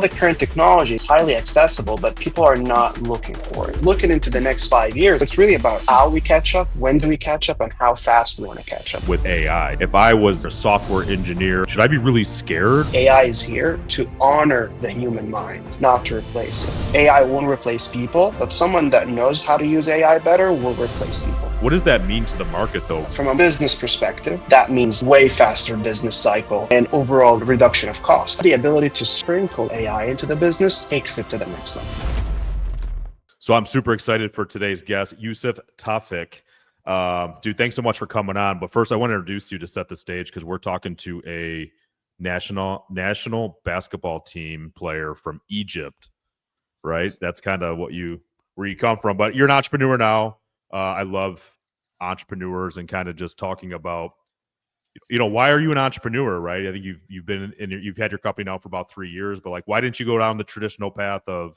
all the current technology is highly accessible, but people are not looking for it. Looking into the next 5 years, it's really about how we catch up, when do we catch up, and how fast we want to catch up. With AI, if I was a software engineer, should I be really scared? AI is here to honor the human mind, not to replace it. AI won't replace people, but someone that knows how to use AI better will replace people. What does that mean to the market, though? From a business perspective, that means way faster business cycle and overall reduction of cost. The ability to sprinkle AI into the business takes it to the next level. So I'm super excited for today's guest, Youssef Tawfik. Dude, thanks so much for coming on. But first, I want to introduce you to set the stage because we're talking to a national basketball team player from Egypt, right? That's kind of where you come from. But you're an entrepreneur now. I love entrepreneurs and kind of just talking about, why are you an entrepreneur, right? I think you've been you've had your company now for about 3 years, but like, why didn't you go down the traditional path of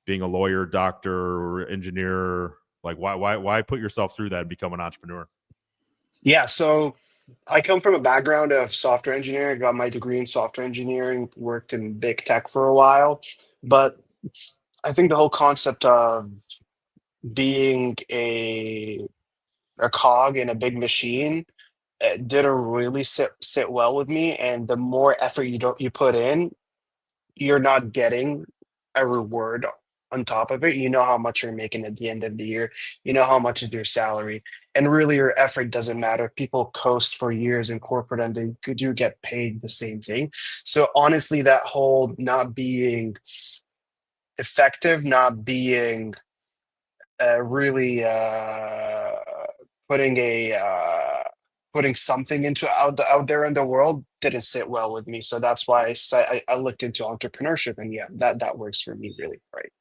being a lawyer, doctor, or engineer? Like, why put yourself through that and become an entrepreneur? Yeah, so I come from a background of software engineering. Got my degree in software engineering, worked in big tech for a while, but I think the whole concept of being a cog in a big machine didn't really sit well with me. And the more effort you put in, you're not getting a reward on top of it. You know how much you're making at the end of the year. You know how much is your salary, and really your effort doesn't matter. People coast for years in corporate, and they do get paid the same thing. So honestly, that whole not being effective, not being really putting putting something out there in the world didn't sit well with me. So that's why I looked into entrepreneurship, and yeah, that works for me really, right?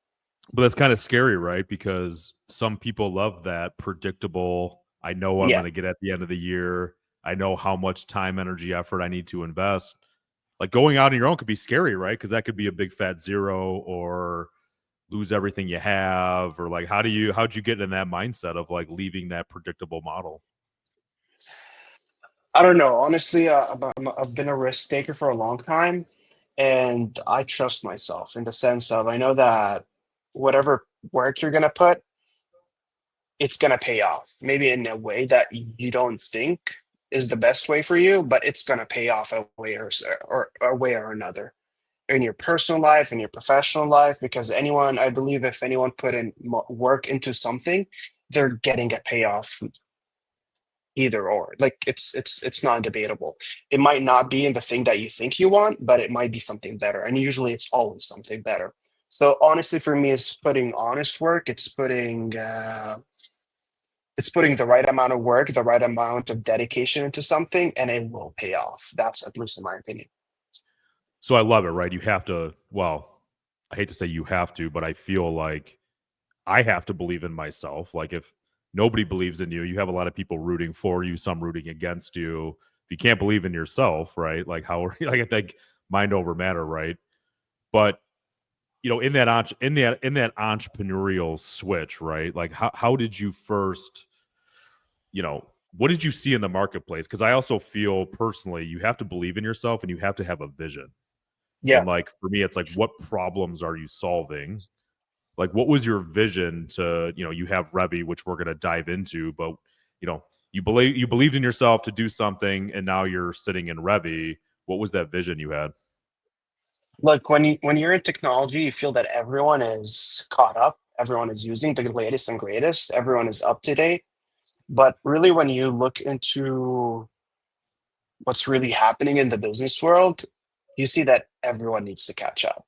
But that's kind of scary, right? Because some people love that predictable. I know I'm Yeah. going to get at the end of the year. I know how much time, energy, effort I need to invest. Like going out on your own could be scary, right? Because that could be a big fat zero or lose everything you have. Or like, how'd you get in that mindset of like leaving that predictable model? I don't know. Honestly, I've been a risk taker for a long time, and I trust myself in the sense of I know that whatever work you're gonna put, it's gonna pay off. Maybe in a way that you don't think is the best way for you, but it's gonna pay off a way or a way or another in your personal life, in your professional life. Because I believe, if anyone put in work into something, they're getting a payoff either or. Like it's not debatable. It might not be in the thing that you think you want, but it might be something better, and usually it's always something better. So honestly, for me, it's putting honest work. It's putting the right amount of work, the right amount of dedication into something, and it will pay off. That's at least in my opinion. So I love it, right? You have to, well, I hate to say you have to, but I feel like I have to believe in myself. Like if nobody believes in you, you have a lot of people rooting for you, some rooting against you. If you can't believe in yourself, right? Like how are you, like I think mind over matter, right? But in that entrepreneurial switch, right? Like how did you first, what did you see in the marketplace? Because I also feel personally you have to believe in yourself and you have to have a vision. Yeah. And like for me, it's like what problems are you solving? Like, what was your vision to, you have Revi, which we're going to dive into, but, you believed in yourself to do something and now you're sitting in Revi. What was that vision you had? Look, when you're in technology, you feel that everyone is caught up, everyone is using the latest and greatest, everyone is up to date. But really, when you look into what's really happening in the business world, you see that everyone needs to catch up.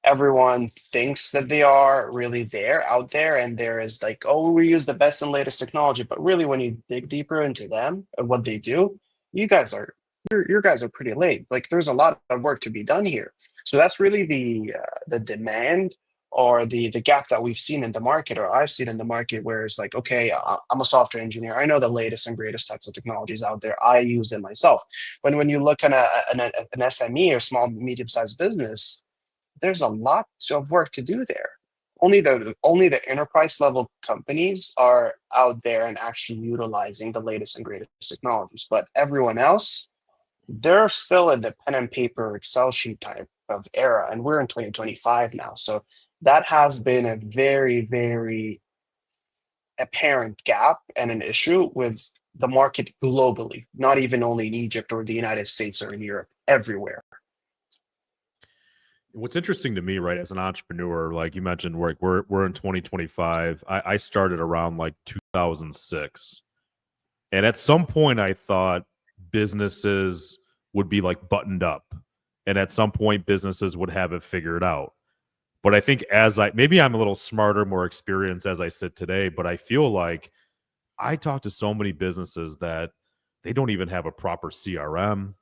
Everyone thinks that they are really there out there, and there is like, oh, we use the best and latest technology. But really, when you dig deeper into them and what they do, you guys are your guys are pretty late. Like there's a lot of work to be done here. So that's really the demand or the gap that we've seen in the market, or I've seen in the market, where it's like, okay, I'm a software engineer. I know the latest and greatest types of technologies out there. I use them myself. But when you look at an SME or small medium sized business, there's a lot of work to do there. Only the enterprise level companies are out there and actually utilizing the latest and greatest technologies. But everyone else, they're still in the pen and paper Excel sheet type of era, and we're in 2025 now. So that has been a very, very apparent gap and an issue with the market globally, not even only in Egypt or the United States or in Europe, everywhere. What's interesting to me, right, as an entrepreneur, like you mentioned, we're in 2025. I started around like 2006, and at some point, I thought businesses would be like buttoned up, and at some point, businesses would have it figured out. But I think maybe I'm a little smarter, more experienced as I sit today, but I feel like I talk to so many businesses that they don't even have a proper CRM.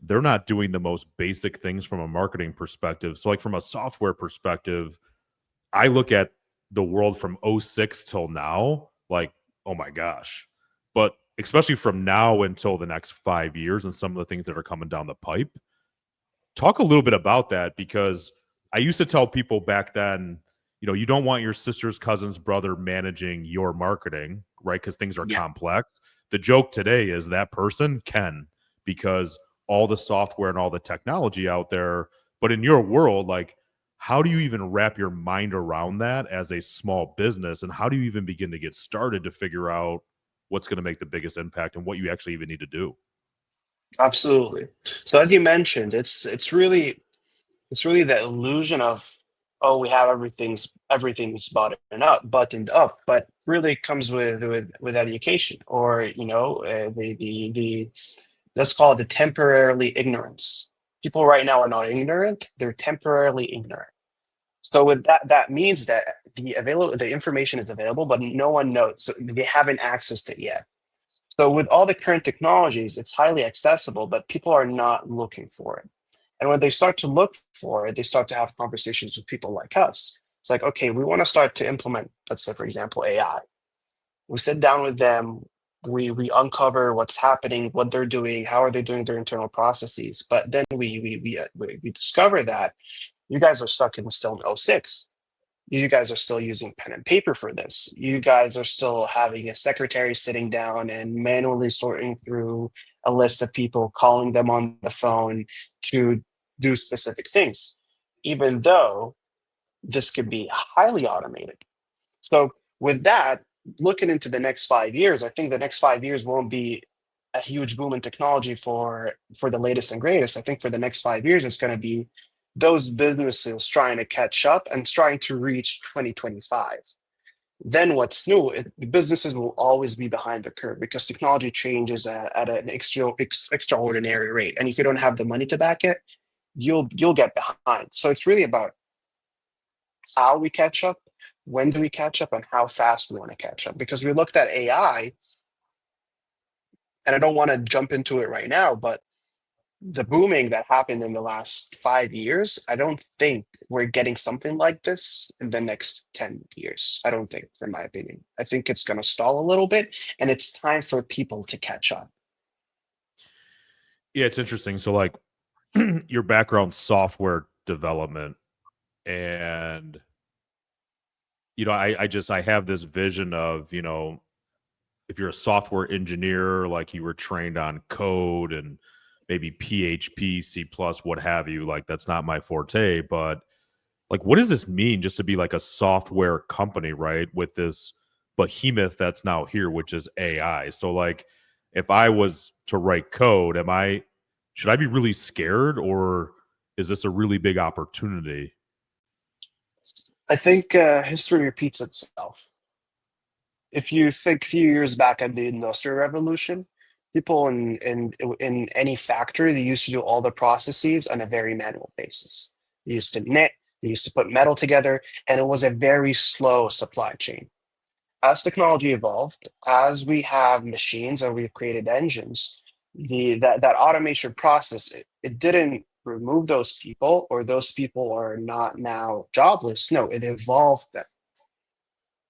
They're not doing the most basic things from a marketing perspective. So, like from a software perspective, I look at the world from '06 till now, like, oh my gosh. But especially from now until the next 5 years and some of the things that are coming down the pipe, talk a little bit about that because I used to tell people back then, you don't want your sister's cousin's brother managing your marketing, right? Because things are Yeah, complex. The joke today is that person can because all the software and all the technology out there. But in your world, like, how do you even wrap your mind around that as a small business? And how do you even begin to get started to figure out what's going to make the biggest impact and what you actually even need to do? absolutely. So as you mentioned, it's really the illusion of, oh, we have everything's buttoned up, but really comes with education, or the let's call it the temporarily ignorance. People right now are not ignorant; they're temporarily ignorant. So with that means that the information is available, but no one knows. So they haven't accessed it yet. So with all the current technologies, it's highly accessible, but people are not looking for it. And when they start to look for it, they start to have conversations with people like us. It's like, okay, we want to start to implement, let's say, for example, AI. We sit down with them, we uncover what's happening, what they're doing, how are they doing their internal processes. But then we discover that you guys are stuck in still in '06. You guys are still using pen and paper for this. You guys are still having a secretary sitting down and manually sorting through a list of people, calling them on the phone to do specific things, even though this could be highly automated. So, with that, looking into the next 5 years, I think the next 5 years won't be a huge boom in technology for the latest and greatest. I think for the next 5 years, it's going to be those businesses trying to catch up and trying to reach 2025. Then what's new? The businesses will always be behind the curve because technology changes at an extraordinary rate, and if you don't have the money to back it, you'll get behind. So it's really about how we catch up, when do we catch up, and how fast we want to catch up. Because we looked at AI, and I don't want to jump into it right now, but the booming that happened in the last 5 years, I don't think we're getting something like this in the next 10 years. I don't think, from my opinion. I think it's going to stall a little bit, and it's time for people to catch up. Yeah, it's interesting. So, like, your background software development and I have this vision of if you're a software engineer, like you were trained on code and maybe PHP, C plus, what have you, like that's not my forte, but like what does this mean just to be like a software company, right, with this behemoth that's now here, which is AI? So like if I was to write code, should I be really scared or is this a really big opportunity? I think history repeats itself. If you think a few years back at the Industrial Revolution, people in any factory, they used to do all the processes on a very manual basis. They used to knit, they used to put metal together, and it was a very slow supply chain. As technology evolved, as we have machines and we've created engines, that automation process, it didn't remove those people, or those people are not now jobless. No, it evolved them.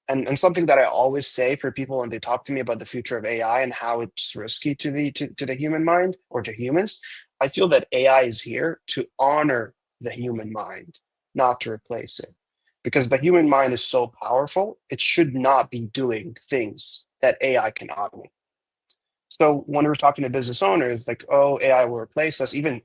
And something that I always say for people when they talk to me about the future of AI and how it's risky to the human mind or to humans, I feel that AI is here to honor the human mind, not to replace it. Because the human mind is so powerful, it should not be doing things that AI can automate. So when we're talking to business owners, like, oh, AI will replace us, even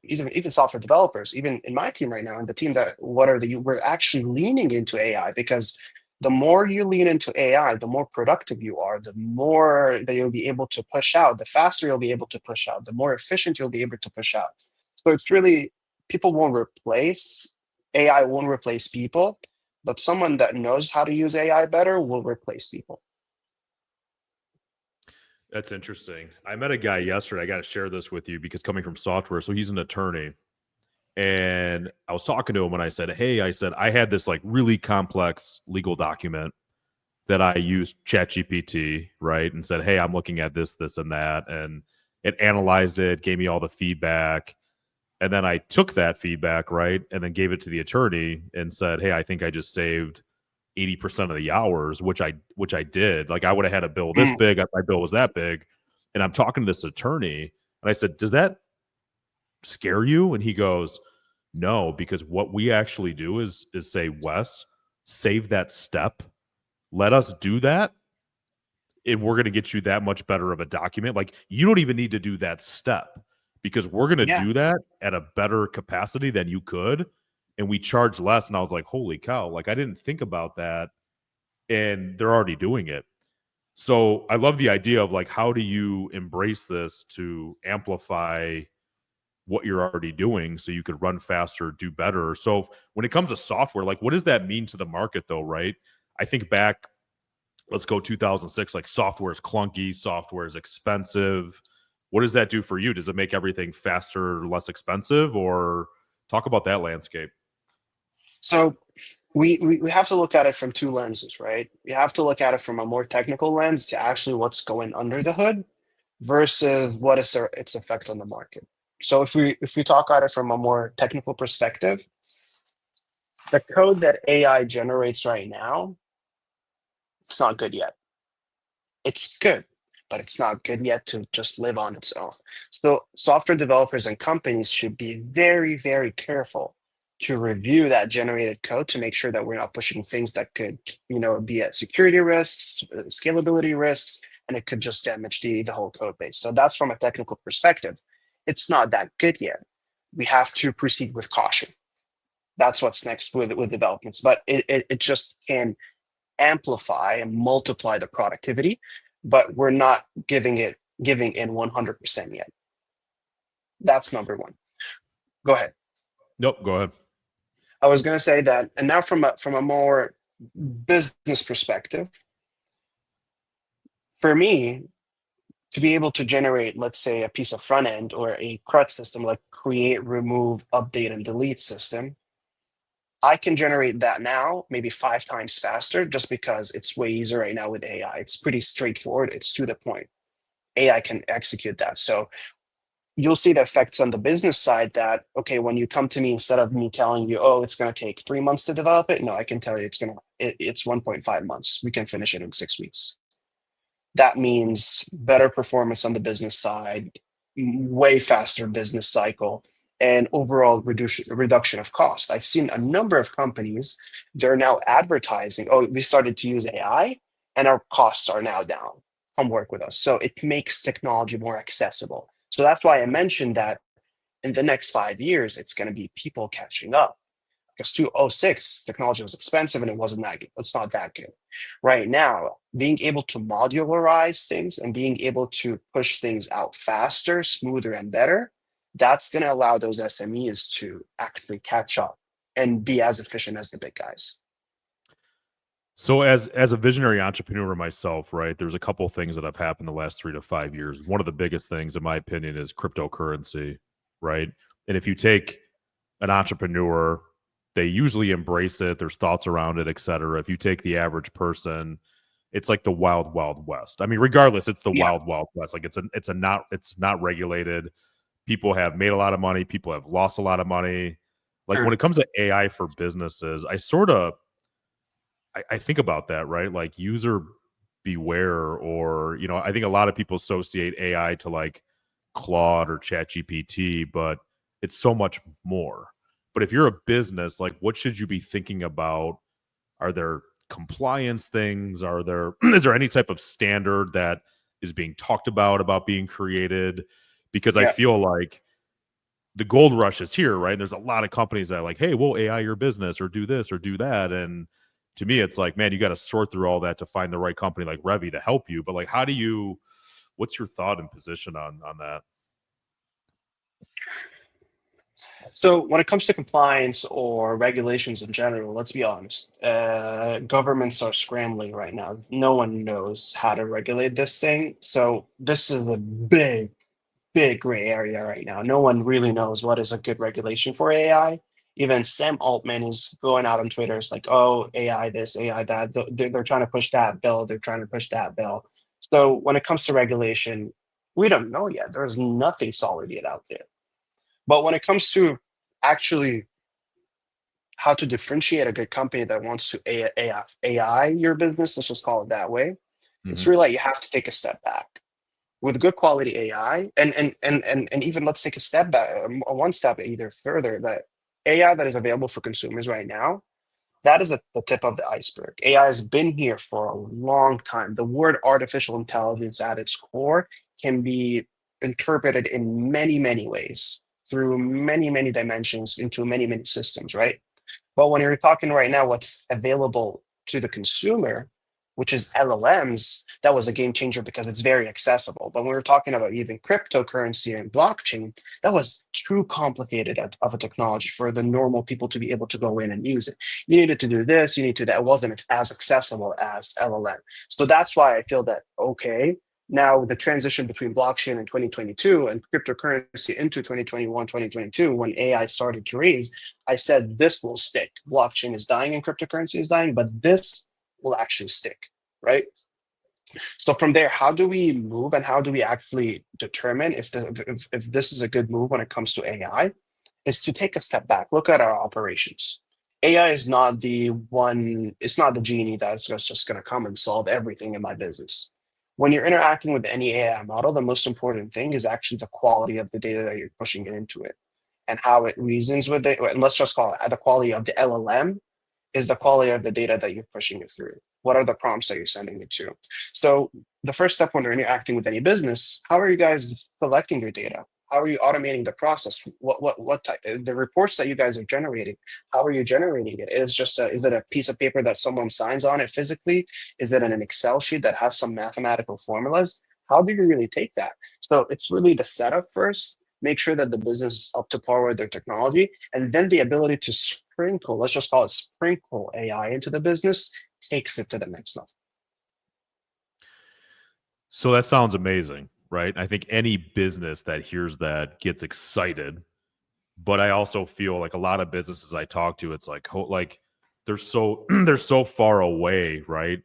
software developers, even in my team right now, and the team that we're actually leaning into AI because the more you lean into AI, the more productive you are, the more that you'll be able to push out, the faster you'll be able to push out, the more efficient you'll be able to push out. So it's really people won't replace AI won't replace people, but someone that knows how to use AI better will replace people. That's interesting. I met a guy yesterday. I got to share this with you because coming from software, so he's an attorney. And I was talking to him and I said, hey, I said, I had this like really complex legal document that I used ChatGPT, right? And said, hey, I'm looking at this, this, and that. And it analyzed it, gave me all the feedback. And then I took that feedback, right? And then gave it to the attorney and said, hey, I think I just saved 80% of the hours, which I did. Like I would have had a bill this Mm, big, my bill was that big. And I'm talking to this attorney and I said, does that scare you? And he goes, no, because what we actually do is say, Wes, save that step. Let us do that. And we're going to get you that much better of a document. Like you don't even need to do that step because we're going to yeah. do that at a better capacity than you could. And we charge less. And I was like, holy cow. Like I didn't think about that. And they're already doing it. So I love the idea of like, how do you embrace this to amplify what you're already doing so you could run faster, do better? So when it comes to software, like what does that mean to the market though, right? I think back, let's go 2006, like software is clunky, software is expensive. What does that do for you? Does it make everything faster, less expensive, or talk about that landscape? So we have to look at it from two lenses, right? We have to look at it from a more technical lens to actually what's going under the hood versus what is its effect on the market. So if we talk at it from a more technical perspective, the code that AI generates right now, it's not good yet. It's good, but it's not good yet to just live on its own. So software developers and companies should be very, very careful to review that generated code to make sure that we're not pushing things that could, be at security risks, scalability risks, and it could just damage the whole code base. So that's from a technical perspective. It's not that good yet. We have to proceed with caution. That's what's next with developments, but it just can amplify and multiply the productivity, but we're not giving in 100% yet. That's number one. Go ahead. Nope, go ahead. I was going to say that, and now from a more business perspective, for me to be able to generate, let's say, a piece of front end or a CRUD system like create, remove, update, and delete system, I can generate that now maybe 5 times faster just because it's way easier right now with AI. It's pretty straightforward. It's to the point. AI can execute that. So you'll see the effects on the business side that, okay, when you come to me, instead of me telling you, oh, it's going to take 3 months to develop it, no, I can tell you it's 1.5 months. We can finish it in 6 weeks. That means better performance on the business side, way faster business cycle, and overall reduction of cost. I've seen a number of companies, they're now advertising, oh, we started to use AI and our costs are now down. Come work with us. So it makes technology more accessible. So that's why I mentioned that in the next 5 years, it's going to be people catching up because 206 technology was expensive and it wasn't that good. It's not that good. Right now, being able to modularize things and being able to push things out faster, smoother, and better, that's going to allow those SMEs to actually catch up and be as efficient as the big guys. So as a visionary entrepreneur myself, right, there's a couple things that have happened the last 3 to 5 years. One of the biggest things, in my opinion, is cryptocurrency, right? And if you take an entrepreneur, they usually embrace it. There's thoughts around it, et cetera. If you take the average person, it's like the wild, wild west. I mean, regardless, it's the Yeah, wild, wild west. Like it's not regulated. People have made a lot of money. People have lost a lot of money. Like when sure. it comes to AI for businesses, I think about that, right? Like user beware, or I think a lot of people associate AI to like Claude or Chat GPT, but it's so much more. But if you're a business, like what should you be thinking about? Are there compliance things? Are there is there any type of standard that is being talked about being created, because I Yeah. feel like the gold rush is here, right? There's a lot of companies that are like, hey, we'll AI your business or do this or do that. And to me, it's like, man, you got to sort through all that to find the right company like Revi to help you. But like, what's your thought and position on that? So when it comes to compliance or regulations in general, let's be honest, governments are scrambling right now. No one knows how to regulate this thing. So this is a big gray area right now. No one really knows what is a good regulation for AI. Even Sam Altman is going out on Twitter. It's like, oh, AI this, AI that. They're trying to push that bill. They're trying to push that bill. So when it comes to regulation, we don't know yet. There's nothing solid yet out there. But when it comes to actually how to differentiate a good company that wants to AI your business, let's just call it that way, it's Hmm. really like you have to take a step back with good quality AI, and even let's take a step back, one step either further. That AI that is available for consumers right now, that is the tip of the iceberg. AI has been here for a long time. The word artificial intelligence at its core can be interpreted in many ways through many dimensions into many systems, right? But when you're talking right now, what's available to the consumer, which is LLMs, that was a game changer because it's very accessible. But when we're talking about even cryptocurrency and blockchain, that was too complicated of a technology for the normal people to be able to go in and use it. You needed to do this, you need to that. It wasn't as accessible as LLM. So that's why I feel that, okay, now the transition between blockchain in 2022 and cryptocurrency into 2021, 2022, when AI started to raise, I said this will stick. Blockchain is dying and cryptocurrency is dying, but this will actually stick, right? So from there, how do we move and how do we actually determine if this is a good move when it comes to AI? Is to take a step back, look at our operations. AI is not the one, it's not the genie that's just going to come and solve everything in my business. When you're interacting with any AI model, the most important thing is actually the quality of the data that you're pushing it into it and how it reasons with it. And let's just call it the quality of the LLM is the quality of the data that you're pushing it through. What are the prompts that you're sending it to? So the first step when you're interacting with any business, how are you guys collecting your data? How are you automating the process? What type? The reports that you guys are generating, how are you generating it? Is it a piece of paper that someone signs on it physically? Is it in an Excel sheet that has some mathematical formulas? How do you really take that? So it's really the setup first, make sure that the business is up to par with their technology, and then the ability to sprinkle, let's just call it sprinkle AI into the business, takes it to the next level. So that sounds amazing, right? I think any business that hears that gets excited, but I also feel like a lot of businesses I talk to, it's like they're so they're so far away, right?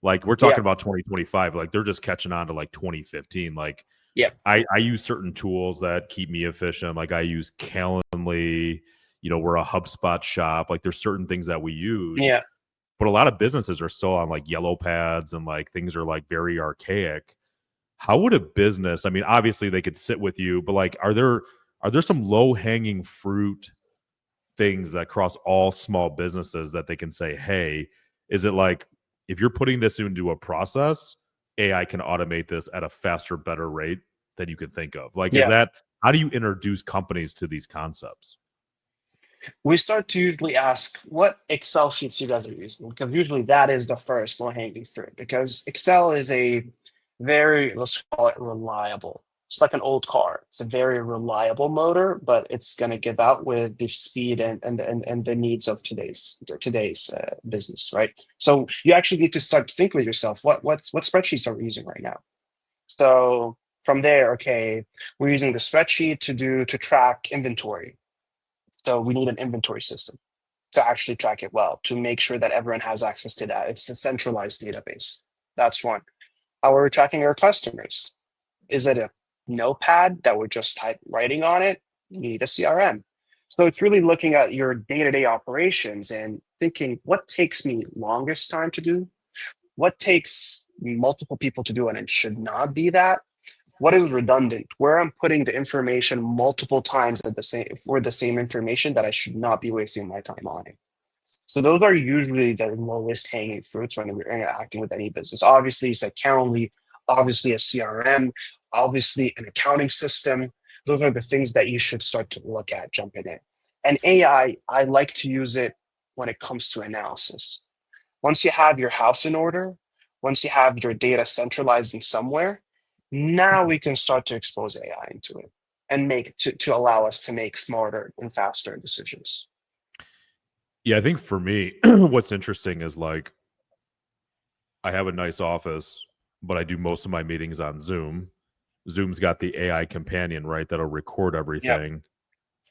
Like we're Yeah, talking about 2025, like they're just catching on to like 2015. Like yeah, I use certain tools that keep me efficient. Like I use Calendly, we're a HubSpot shop. Like there's certain things that we use, yeah. but a lot of businesses are still on like yellow pads and like things are like very archaic. How would a business, I mean, obviously they could sit with you, but like are there some low-hanging fruit things that cross all small businesses that they can say, hey, is it like if you're putting this into a process, AI can automate this at a faster, better rate than you could think of? Like, is Yeah, that how do you introduce companies to these concepts? we start to usually ask what Excel sheets you guys are using because usually that is the first low hanging fruit because Excel is a very, let's call it reliable. It's like an old car. It's a very reliable motor, but it's going to give out with the speed and the needs of today's business, right? So you actually need to start to think with yourself, what spreadsheets are we using right now? So from there, okay, we're using the spreadsheet to track inventory. So we need an inventory system to actually track it well, to make sure that everyone has access to that. It's a centralized database. That's one. How are we tracking our customers? Is it a notepad that we're just writing on it? You need a CRM. So it's really looking at your day-to-day operations and thinking what takes me longest time to do, what takes multiple people to do, and it should not be that. What is redundant? Where I'm putting the information multiple times at the same for the same information that I should not be wasting my time on it. So those are usually the lowest hanging fruits when we're interacting with any business. Obviously, it's like Calendly. obviously a CRM, obviously an accounting system. Those are the things that you should start to look at jumping in. And I like to use it when it comes to analysis. Once you have your house in order, once you have your data centralized in somewhere, now we can start to expose AI into it and to allow us to make smarter and faster decisions. Yeah, I think for me, what's interesting is like I have a nice office, but I do most of my meetings on Zoom. Zoom's got the AI companion, right? That'll record Yep, everything.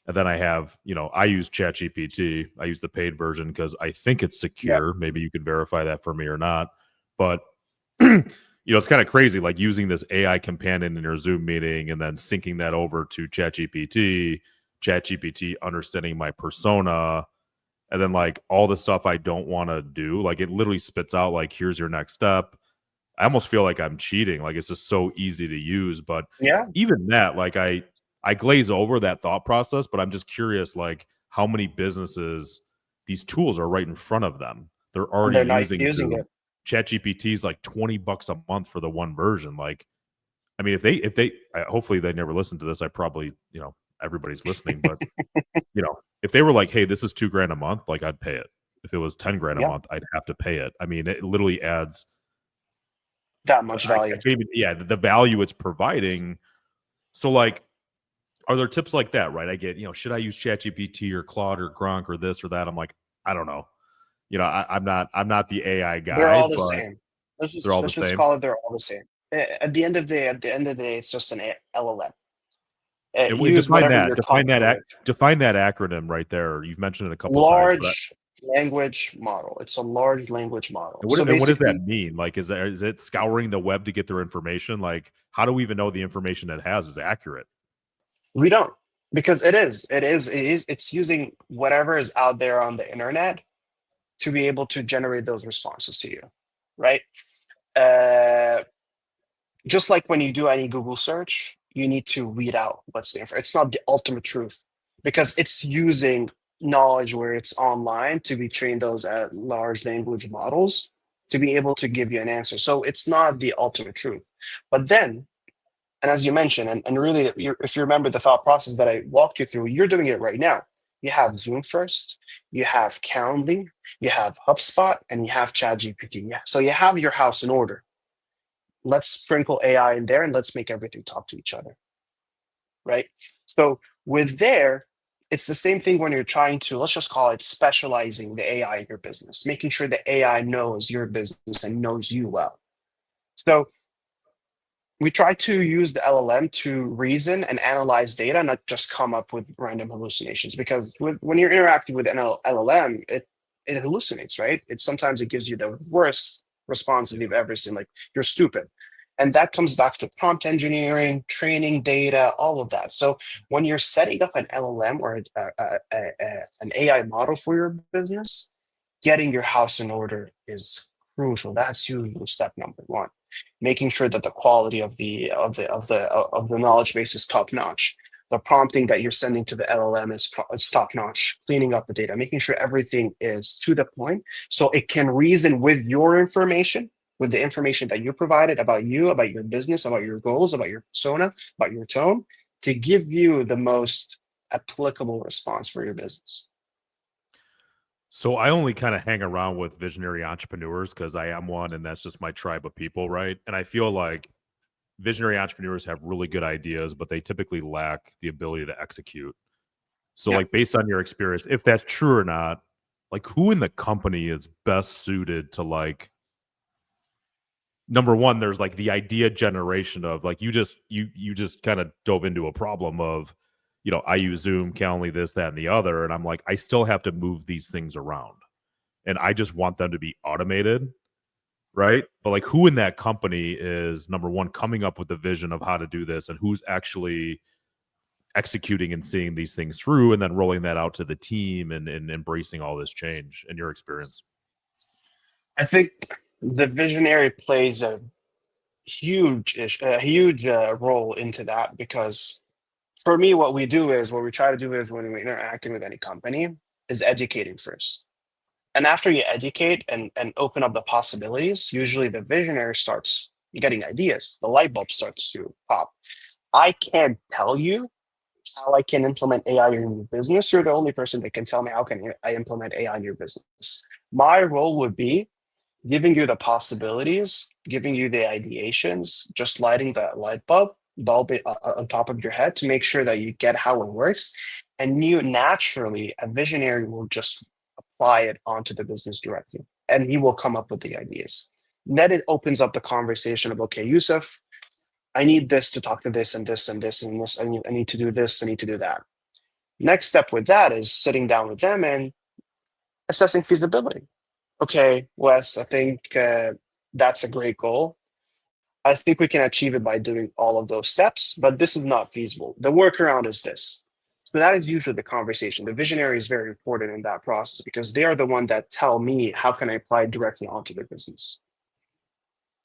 And then I have, I use ChatGPT. I use the paid version because I think it's yep, secure. Maybe you can verify that for me or not. But it's kind of crazy, like using this AI companion in your Zoom meeting and then syncing that over to ChatGPT, ChatGPT understanding my persona, and then like all the stuff I don't want to do. Like it literally spits out like, here's your next step. I almost feel like I'm cheating. Like it's just so easy to use. But yeah. even that, like I glaze over that thought process, but I'm just curious, like how many businesses these tools are right in front of them. They're And already they're not using using Zoom. it. ChatGPT is like $20 a month for the one version. Like, I mean, if they hopefully they never listen to this. I probably, everybody's listening, but if they were like, hey, this is $2,000 a month, like I'd pay it. If it was 10 grand a Yeah, month, I'd have to pay it. I mean, it literally adds that much I value. can't even, yeah, the value it's providing. So like, are there tips like that, right? I get, should I use ChatGPT or Claude or Gronk or this or that? I'm like, I don't know. I'm not the AI They're guy, all the but same. they're all the Let's just same. call it they're all the same. At the end of the day, it's just an LLM. Use Define whatever that. you're comfortable with. Define that acronym right there. You've mentioned it a couple of times, but Large language model. It's a large language model. So what does that basically, mean? Like, is it scouring the web to get their information? Like, how do we even know the information it has is accurate? we don't, because it's using whatever is out there on the internet to be able to generate those responses to you, right? Uh, just like when you do any Google search, you need to weed out what's the information. It's not the ultimate truth because it's using knowledge where it's online to be trained those large language models to be able to give you an answer. So it's not the ultimate truth. But then, and as you mentioned, and really, if you remember the thought process that I walked you through, you're doing it right now. You have Zoom first, you have Calendly, you have HubSpot, and you have ChatGPT. Yeah. So you have your house in order. Let's sprinkle AI in there and let's make everything talk to each other, right? So with there, it's the same thing when you're trying to, let's just call it specializing the AI in your business, making sure the AI knows your business and knows you well. So we try to use the LLM to reason and analyze data, not just come up with random hallucinations. Because when you're interacting with an LLM, it hallucinates, right? Sometimes it gives you the worst response that you've ever seen, like you're stupid. And that comes back to prompt engineering, training data, all of that. So when you're setting up an LLM or an AI model for your business, getting your house in order is crucial. That's usually step number one. Making sure that the quality of the knowledge base is top notch. The prompting that you're sending to the LLM is top notch. Cleaning up the data, making sure everything is to the point, so it can reason with your information, with the information that you provided about you, about your business, about your goals, about your persona, about your tone, to give you the most applicable response for your business. So I only kind of hang around with visionary entrepreneurs because I am one, and that's just my tribe of people, right? And I feel like visionary entrepreneurs have really good ideas, but they typically lack the ability to execute. So, Yeah. like, based on your experience, if that's true or not, like, who in the company is best suited to, like, number one, there's like the idea generation of like you just kind of dove into a problem of, I use Zoom, Calendly, this, that, and the other, and I'm like, I still have to move these things around, and I just want them to be automated, right? But like, who in that company is number one coming up with the vision of how to do this, and who's actually executing and seeing these things through and then rolling that out to the team and embracing all this change in your experience? I think the visionary plays a huge role into that, because for me, what we try to do is when we're interacting with any company is educating first. And after you educate and open up the possibilities, usually the visionary starts getting ideas. The light bulb starts to pop. I can't tell you how I can implement AI in your business. You're the only person that can tell me how can I implement AI in your business. My role would be giving you the possibilities, giving you the ideations, just lighting that bulb on top of your head to make sure that you get how it works. And you naturally, a visionary will just apply it onto the business directly, and he will come up with the ideas. And then it opens up the conversation of, okay, Youssef, I need this to talk to this and this and this and this. I need to do this. I need to do that. Next step with that is sitting down with them and assessing feasibility. Okay, Wes, I think that's a great goal. I think we can achieve it by doing all of those steps, but this is not feasible. The workaround is this. So that is usually the conversation. The visionary is very important in that process because they are the one that tell me how can I apply it directly onto their business.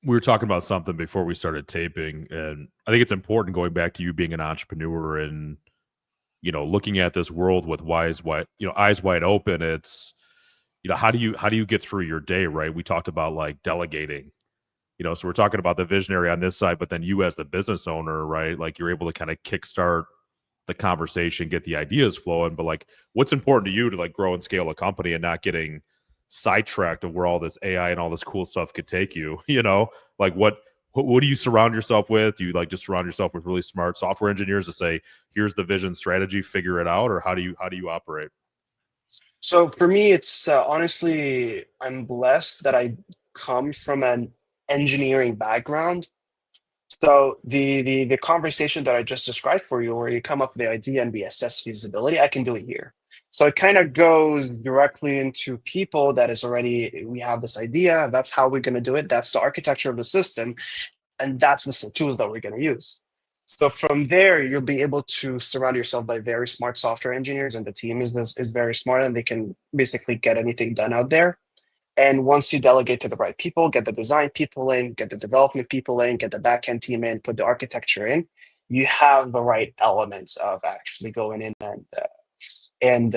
We were talking about something before we started taping, and I think it's important going back to you being an entrepreneur and looking at this world with eyes wide open. It's how do you get through your day, right? We talked about like delegating, so we're talking about the visionary on this side, but then you as the business owner, right? Like you're able to kind of kickstart the conversation, get the ideas flowing. But like, what's important to you to like grow and scale a company and not getting sidetracked of where all this AI and all this cool stuff could take you? Like what do you surround yourself with? Do you like just surround yourself with really smart software engineers to say, here's the vision strategy, figure it out? Or how do you operate? So for me, it's honestly, I'm blessed that I come from an engineering background. So the conversation that I just described for you, where you come up with the idea and we assess feasibility, I can do it here. So it kind of goes directly into people that is already, we have this idea, that's how we're going to do it, that's the architecture of the system, and that's the tools that we're going to use. So from there, you'll be able to surround yourself by very smart software engineers, and the team is very smart, and they can basically get anything done out there. And once you delegate to the right people, get the design people in, get the development people in, get the backend team in, put the architecture in, you have the right elements of actually going in and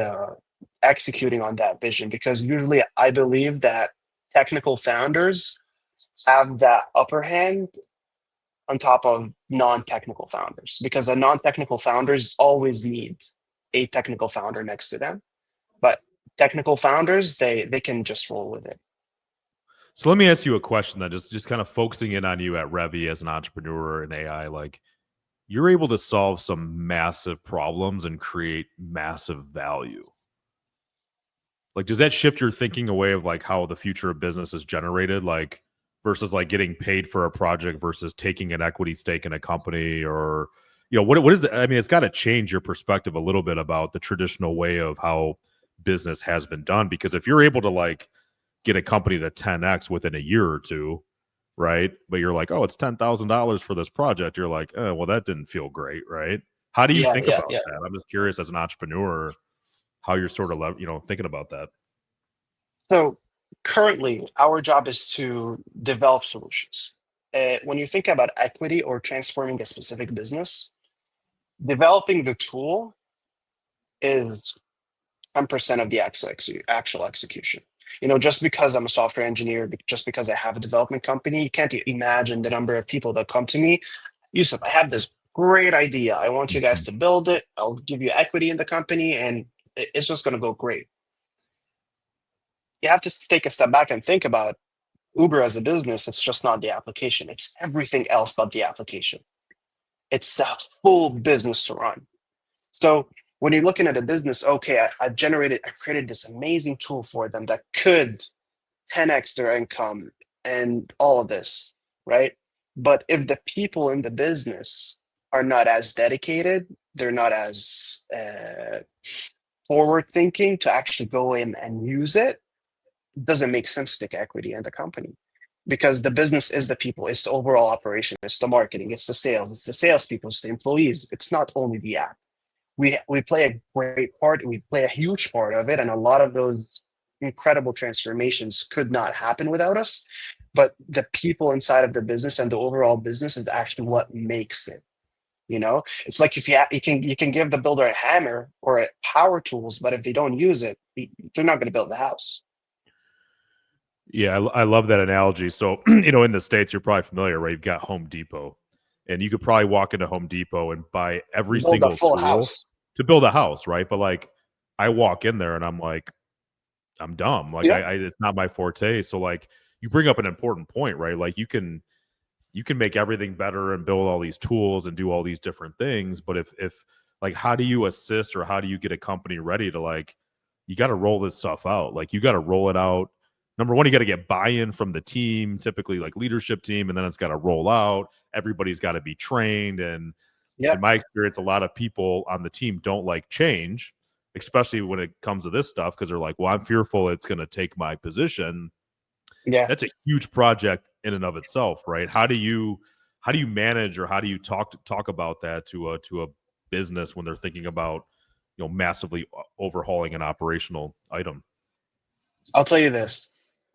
executing on that vision. Because usually I believe that technical founders have that upper hand on top of non-technical founders, because the non-technical founders always need a technical founder next to them. But technical founders, they can just roll with it. So let me ask you a question then, just kind of focusing in on you at Revi as an entrepreneur in AI. Like, you're able to solve some massive problems and create massive value. Like, does that shift your thinking away of like how the future of business is generated, like versus like getting paid for a project versus taking an equity stake in a company? Or what is it? I mean, it's got to change your perspective a little bit about the traditional way of how business has been done. Because if you're able to like get a company to 10x within a year or two, right? But you're like, oh, it's $10,000 for this project. You're like, oh, well, that didn't feel great, right? How do you Yeah, think yeah, about yeah. that? I'm just curious as an entrepreneur how you're sort of thinking about that. So currently, our job is to develop solutions. When you think about equity or transforming a specific business, developing the tool is 10% of the actual execution. Just because I'm a software engineer, just because I have a development company, you can't imagine the number of people that come to me. Yusuf, I have this great idea. I want you guys Mhm. to build it. I'll give you equity in the company, and it's just going to go great. You have to take a step back and think about Uber as a business. It's just not the application, it's everything else but the application. It's a full business to run. So when you're looking at a business, okay, I created this amazing tool for them that could 10x their income and all of this, right? But if the people in the business are not as dedicated, they're not as forward thinking to actually go in and use it, doesn't make sense to take equity in the company, because the business is the people, it's the overall operation, it's the marketing, it's the sales, it's the salespeople, it's the employees. It's not only the app. We play a great part, we play a huge part of it, and a lot of those incredible transformations could not happen without us. But the people inside of the business and the overall business is actually what makes it. It's like if you can give the builder a hammer or a power tools, but if they don't use it, they're not going to build the house. Yeah, I love that analogy. So, in the States, you're probably familiar, right? You've got Home Depot, and you could probably walk into Home Depot and buy every Build a single full tool house. to build a house, right? But like, I walk in there and I'm like, I'm dumb. Like, Yeah, it's not my forte. So, like, you bring up an important point, right? Like, you can make everything better and build all these tools and do all these different things, but if like, how do you assist or how do you get a company ready to, like, you got to roll this stuff out, like you got to roll it out. Number one, you got to get buy-in from the team, typically like leadership team, and then it's got to roll out. Everybody's got to be trained, and yeah, in my experience, a lot of people on the team don't like change, especially when it comes to this stuff, because they're like, well, I'm fearful it's going to take my position. yeah. That's a huge project in and of itself, right? How do you manage, or how do you talk about that to a business when they're thinking about, massively overhauling an operational item? I'll tell you this.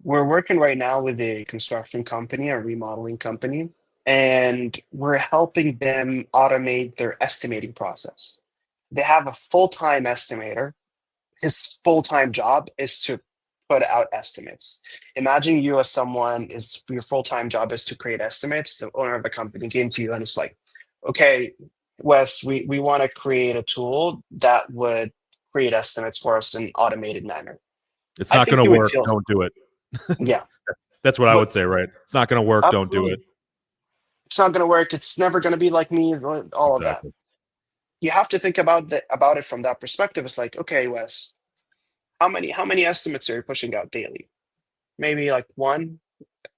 We're working right now with a construction company, a remodeling company, and we're helping them automate their estimating process. They have a full-time estimator. His full-time job is to put out estimates. Imagine you as someone is your full-time job is to create estimates. The owner of the company came to you and it's like, okay, Wes, we want to create a tool that would create estimates for us in an automated manner. It's I not going think to you would work. feel, Don't do it. yeah, That's what I but would say, right? It's not going to work. Don't do it. absolutely. It's not going to work. It's never going to be like me, all of that. Exactly. You have to think about it from that perspective. It's like, okay, Wes, how many estimates are you pushing out daily? Maybe like one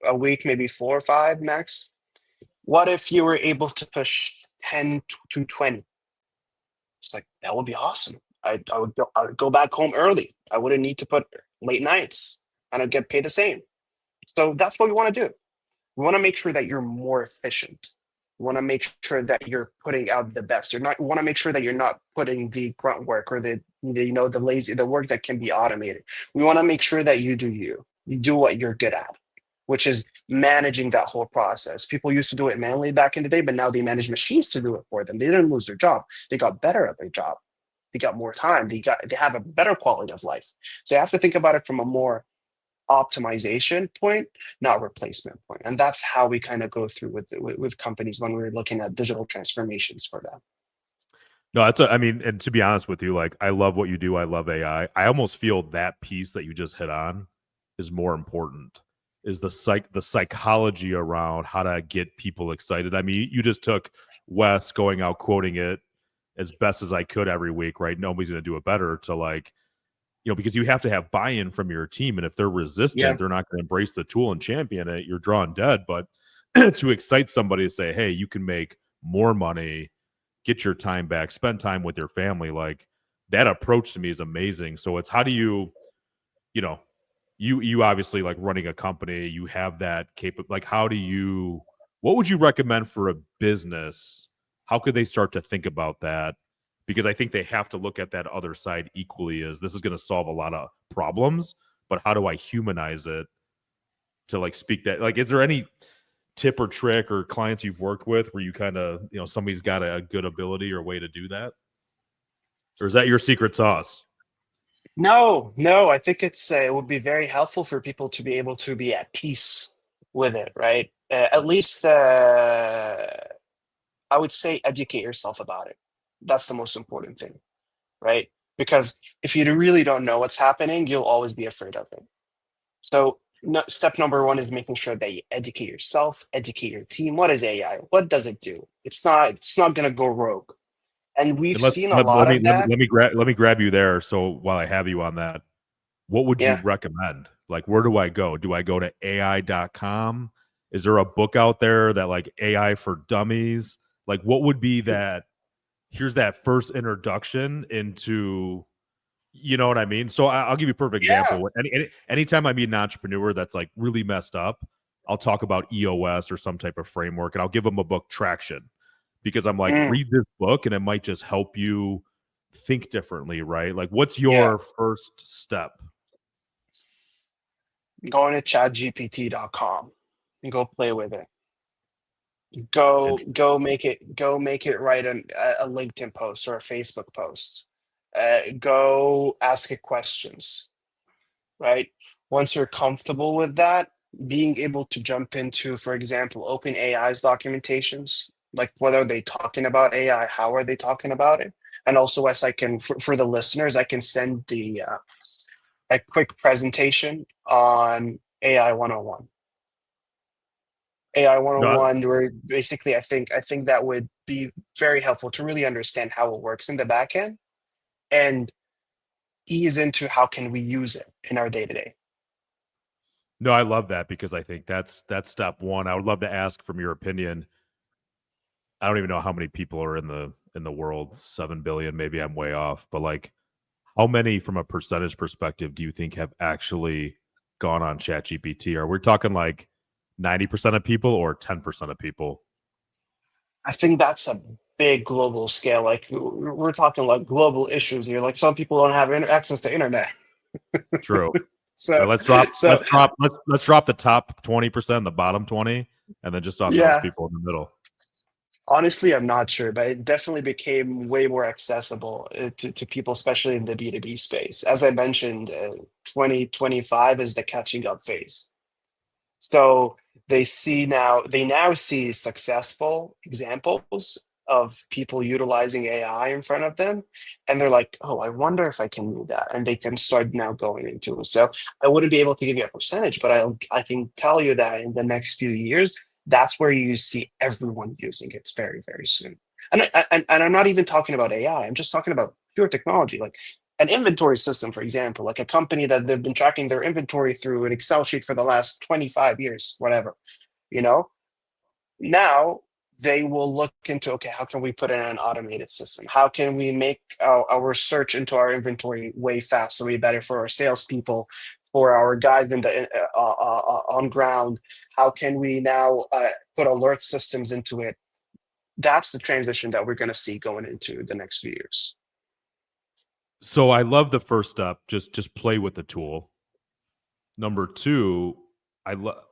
a week, maybe 4 or 5 max. What if you were able to push 10 to 20? It's like that would be awesome. I would go back home early. I wouldn't need to put late nights and I'd get paid the same. So that's what we want to do. We want to make sure that you're more efficient. We want to make sure that you're putting out the best. You're not. We want to make sure that you're not putting the grunt work or the work that can be automated. We want to make sure that you do you. You do what you're good at, which is managing that whole process. People used to do it manually back in the day, but now they manage machines to do it for them. They didn't lose their job. They got better at their job. They got more time. They have a better quality of life. So you have to think about it from a more optimization point, not replacement point. And that's how we kind of go through with companies when we're looking at digital transformations for them. No, I mean, and to be honest with you, like, I love what you do. I love AI. I almost feel that piece that you just hit on is more important. Is the psychology around how to get people excited. I mean, you just took Wes going out quoting it as best as I could every week, right? Nobody's going to do it better, to, like, because you have to have buy-in from your team, and if they're Yeah, resistant, they're not going to embrace the tool and champion it. You're drawing dead. But to excite somebody to say, "Hey, you can make more money, get your time back, spend time with your family," like, that approach to me is amazing. So it's, how do you know, you obviously, like, running a company, you have that like, what would you recommend for a business? How could they start to think about that? Because I think they have to look at that other side equally, as this is going to solve a lot of problems, but how do I humanize it to, like, speak that, like, is there any tip or trick or clients you've worked with where you kind of, somebody's got a good ability or way to do that? Or is that your secret sauce? no, no, I think it would be very helpful for people to be able to be at peace with it, right? At least I would say educate yourself about it. That's the most important thing, right? Because if you really don't know what's happening, you'll always be afraid of it. So no, step number one is making sure that you educate yourself, educate your team. What is AI? What does it do? It's not going to go rogue. And we've And let's seen a let, lot let me of let me that. let me grab you there. So while I have you on that, what would you Yeah. recommend? Like, where do I go? Do I go to AI.com? Is there a book out there that, like, AI for dummies? Like, what would be that? Here's that first introduction into, you know what I mean? So I'll give you a perfect Yeah. example. Anytime I meet an entrepreneur that's, like, really messed up, I'll talk about EOS or some type of framework, and I'll give them a book, Traction, because I'm like, Mm, read this book and it might just help you think differently, right? Like, what's yeah. your first step? Go to chatgpt.com and go play with it. Go make it write a LinkedIn post or a Facebook post. Go ask it questions, right? once you're comfortable with that, being able to jump into, for example, open AI's documentations, like what are they talking about AI? How are they talking about it? And also, as I can, for the listeners, I can send a quick presentation on AI 101. AI No, 101, where basically I think that would be very helpful to really understand how it works in the back end and ease into how can we use it in our day to day. no, I love that because I think that's step one. I would love to ask from your opinion. I don't even know how many people are in the world, 7 billion. Maybe I'm way off, but like, how many from a percentage perspective do you think have actually gone on ChatGPT? Are we talking like 90% of people or 10% of people? I think that's a big global scale. Like we're talking like global issues here. Like some people don't have access to internet. True. So, Right, let's drop so let's drop the top 20%, the bottom 20, and then just on those yeah. people in the middle. Honestly, I'm not sure, but it definitely became way more accessible to people, especially in the B2B space. As I mentioned, 2025 is the catching up phase. So they now see successful examples of people utilizing AI in front of them, and they're like, "Oh, I wonder if I can do that," and they can start now going into it. So I wouldn't be able to give you a percentage, but I can tell you that in the next few years, that's where you see everyone using it very very soon. And I'm not even talking about AI. I'm just talking about pure technology, like an inventory system, for example, like a company that they've been tracking their inventory through an Excel sheet for the last 25 years, whatever, you know, now they will look into, okay, how can we put in an automated system? How can we make our search into our inventory way faster, way better for our salespeople, for our guys in the on ground? How can we now put alert systems into it? That's the transition that we're going to see going into the next few years. So I love the first step, just play with the tool. Number two, I love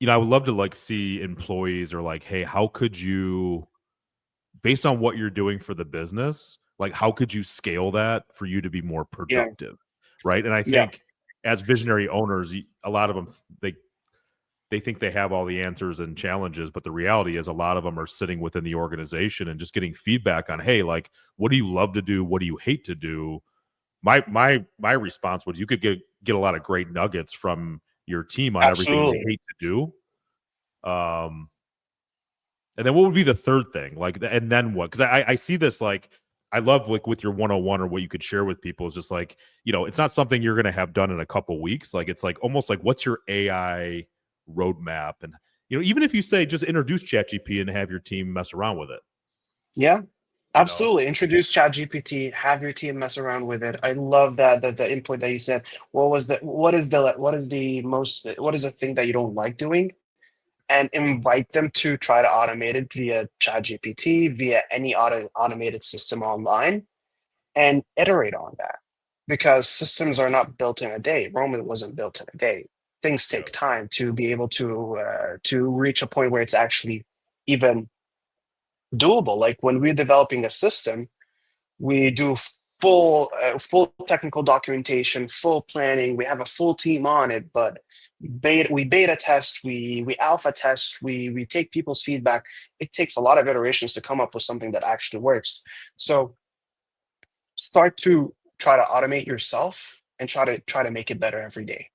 I would love to like see employees or like, hey, how could you, based on what you're doing for the business, like how could you scale that for you to be more Yeah, productive, right? And I yeah, think as visionary owners, a lot of them they think they have all the answers and challenges, but the reality is a lot of them are sitting within the organization and just getting feedback on, hey, like what do you love to do, what do you hate to do. My response was you could get a lot of great nuggets from your team on everything you absolutely. hate to do. And then what would be the third thing? Like, and then what? Because I see this like, I love like with your 101 or what you could share with people is just like, it's not something you're going to have done in a couple weeks. Like, it's like almost like, what's your AI roadmap? And, even if you say just introduce ChatGPT and have your team mess around with it, Yeah, you know? absolutely. Introduce ChatGPT, have your team mess around with it. I love that the input that you said. What is the thing that you don't like doing? And invite them to try to automate it via ChatGPT, via any automated system online, and iterate on that. Because systems are not built in a day. Rome wasn't built in a day. Things Yeah. take time to be able to reach a point where it's actually even doable. Like when we're developing a system, we do full technical documentation, full planning. We have a full team on it, but we beta test, we alpha test, we take people's feedback. It takes a lot of iterations to come up with something that actually works. So start to try to automate yourself and try to make it better every day.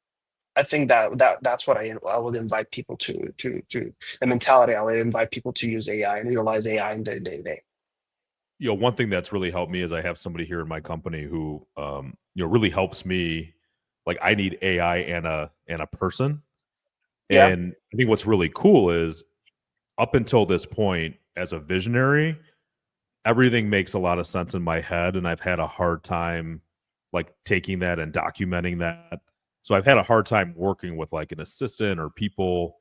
I think that's what I would invite people to the mentality. I would invite people to use AI and utilize AI in their day to day. One thing that's really helped me is I have somebody here in my company who, really helps me. Like I need AI and a person. Yeah, And I think what's really cool is up until this point, as a visionary, everything makes a lot of sense in my head, and I've had a hard time like taking that and documenting that. So I've had a hard time working with like an assistant or people.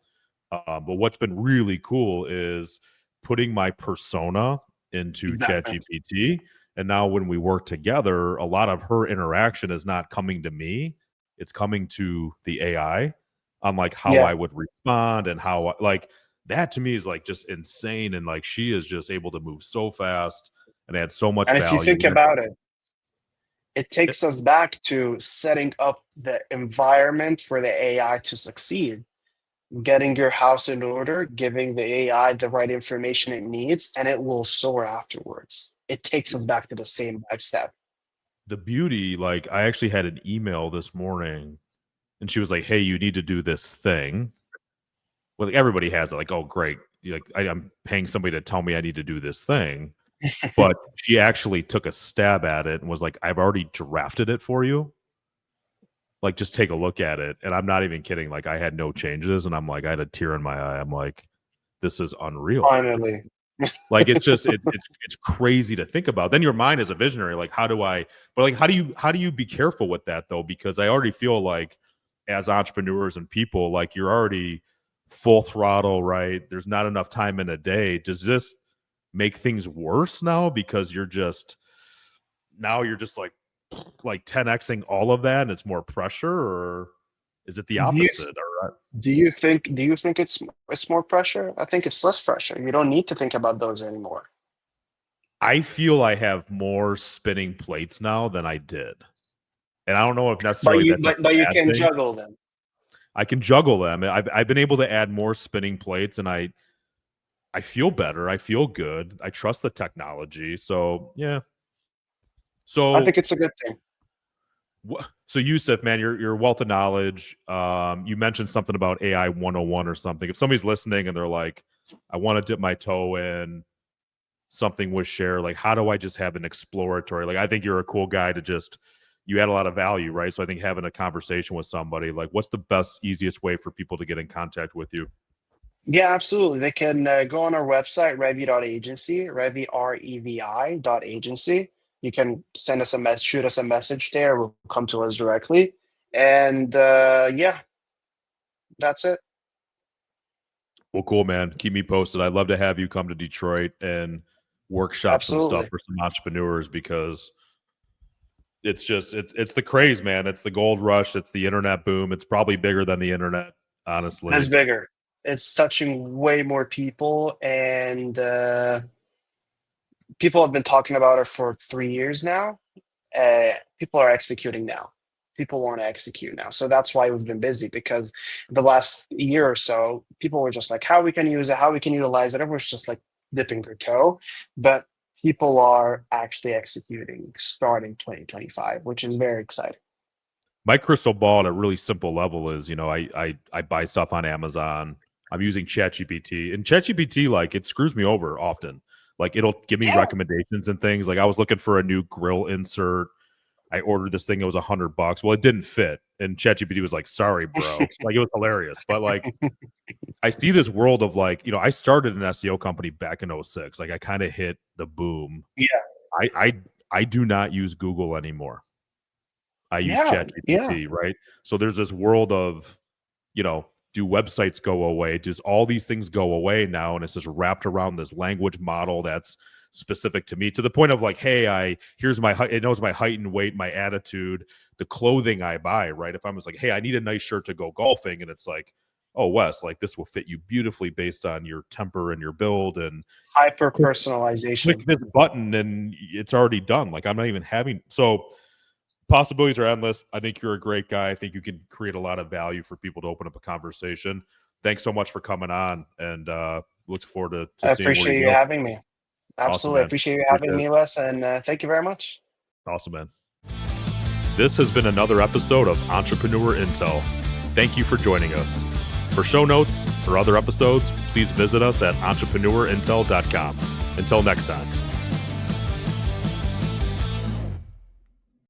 But what's been really cool is putting my persona into exactly. ChatGPT. And now when we work together, a lot of her interaction is not coming to me; it's coming to the AI on like how Yeah. I would respond and like that to me is like just insane. And like she is just able to move so fast and add so much And if you value. think about it, It takes us back to setting up the environment for the AI to succeed, getting your house in order, giving the AI the right information it needs, and it will soar afterwards. It takes us back to the same back step. The beauty, like, I actually had an email this morning, and she was like, "Hey, you need to do this thing." Well, like, everybody has it. Like, oh, great! Like, I'm paying somebody to tell me I need to do this thing, but she actually took a stab at it and was like, "I've already drafted it for you. Like, just take a look at it." And I'm not even kidding. Like, I had no changes, and I'm like, I had a tear in my eye. I'm like, this is unreal. Finally. Like, it's just it's crazy to think about. Then your mind is a visionary. Like, how do I? But like, how do you be careful with that though? Because I already feel like as entrepreneurs and people, like you're already full throttle, right? There's not enough time in a day. Does this make things worse now because you're just like 10xing all of that and it's more pressure, or is it the Do you opposite? Or do you think it's more pressure? I think it's less pressure. You don't need to think about those anymore. I feel I have more spinning plates now than I did. And I don't know if But necessarily you that's a but you bad can thing. juggle them. I can juggle them. I've been able to add more spinning plates, and I feel better. I feel good. I trust the technology. So yeah. I think So it's a good thing. so Youssef, man, your wealth of knowledge. You mentioned something about AI 101 or something. If somebody's listening and they're like, I want to dip my toe in something with share, like how do I just have an exploratory? Like I think you're a cool guy to just you add a lot of value, right? So I think having a conversation with somebody, like what's the best, easiest way for people to get in contact with you? Yeah, absolutely. They can go on our website, revi.agency, revi.agency. You can send us a message, shoot us a message there. We'll come to us directly. And yeah, that's it. Well, cool, man. Keep me posted. I'd love to have you come to Detroit and workshop some stuff Absolutely. for some entrepreneurs because it's the craze, man. It's the gold rush. It's the internet boom. It's probably bigger than the internet, It's honestly. bigger. It's touching way more people, and people have been talking about it for 3 years now. People are executing now. People want to execute now. So that's why we've been busy because the last year or so, people were just like, how we can use it, how we can utilize it. Everyone's just like dipping their toe. But people are actually executing starting 2025, which is very exciting. My crystal ball at a really simple level is, I buy stuff on Amazon. I'm using ChatGPT, and ChatGPT, like, it screws me over often. Like, it'll give me Yeah. recommendations and things. Like, I was looking for a new grill insert. I ordered this thing. It was $100. Well, it didn't fit, and ChatGPT was like, "Sorry, bro." Like, it was hilarious. But like, I see this world of like, I started an SEO company back in '06. Like, I kind of hit the boom. Yeah. I do not use Google anymore. I use Yeah. Yeah. ChatGPT, right? So there's this world of, you know, do websites go away? Does all these things go away now? And it's just wrapped around this language model that's specific to me, to the point of like, hey, here's my height. It knows my height and weight, my attitude, the clothing I buy, right? If I was like, hey, I need a nice shirt to go golfing, and it's like, oh, Wes, like this will fit you beautifully based on your temper and your build, and Hyper click, click personalization. this button and it's already done. Like I'm not even having so possibilities are endless. I think you're a great guy. I think you can create a lot of value for people to open up a conversation. Thanks so much for coming on, and look forward to I seeing where appreciate you you go. having me. Awesome, Absolutely. I man. appreciate you having Appreciate it. me, Wes. And thank you very much. Awesome, man. This has been another episode of Entrepreneur Intel. Thank you for joining us. For show notes or other episodes, please visit us at entrepreneurintel.com. Until next time.